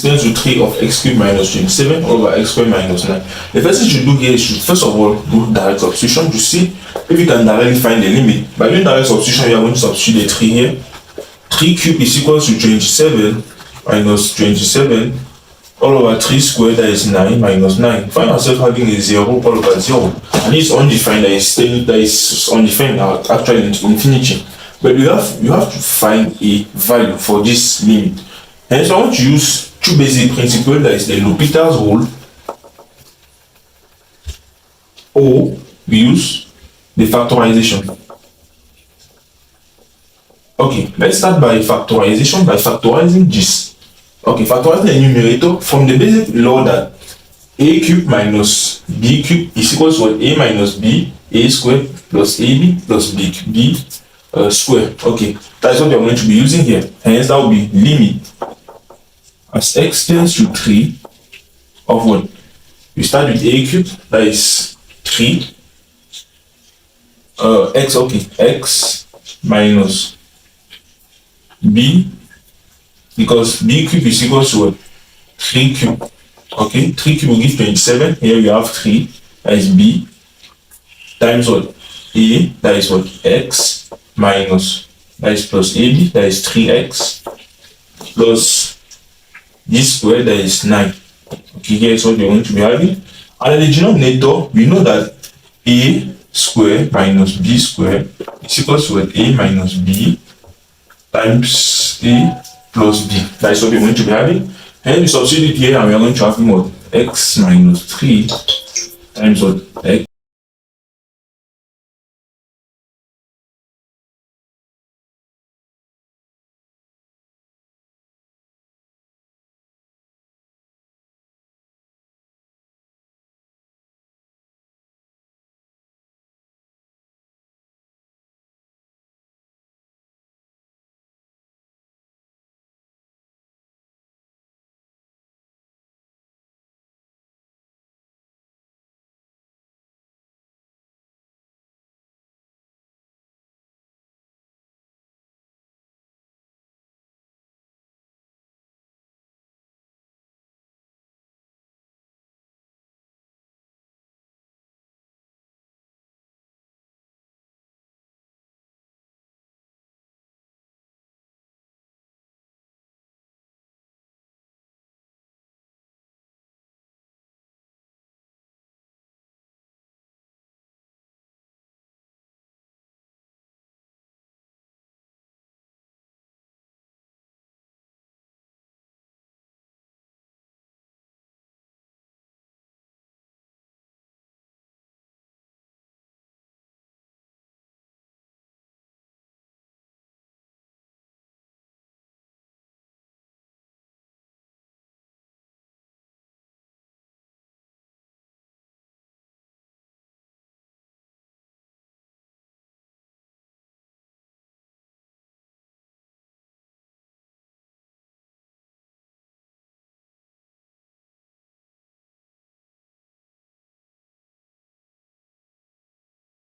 extends to 3 of x³ minus 27 over x² minus 9. The first thing you should do here is you first of all do direct substitution to see if you can directly find the limit. By doing direct substitution, you are going to substitute the 3 here. 3 cubed is equal to 27 minus 27 all over 3 squared, that is 9 minus 9. Find yourself having a 0 all over 0. And it's undefined, that is undefined, actually infinity. But you have to find a value for this limit. And so I want to use two basic principles, that is the L'Hopital's rule, or we use the factorization. Okay, let's start by factorization, by factorizing this. Okay, factorizing the numerator from the basic law that a cubed minus b cubed is equal to what? A minus b, a squared plus ab plus b squared. Okay, that's what we are going to be using here. Hence, that will be limit as x tends to 3 of what? You start with a cubed, that is 3 x minus b, because b cubed is equal to what? 3 cubed. Okay, 3 cubed will give 27. Here we have 3, that is b, times what? A, that is what? X minus, that is plus ab, that is 3x, plus b squared, that is 9. Okay, here's what we're going to be having. And in the denominator, we know that a squared minus b squared is equal to what? A minus b times a plus b. That is what we're going to be having. And we substitute here and we are going to have what? X minus 3 times what? X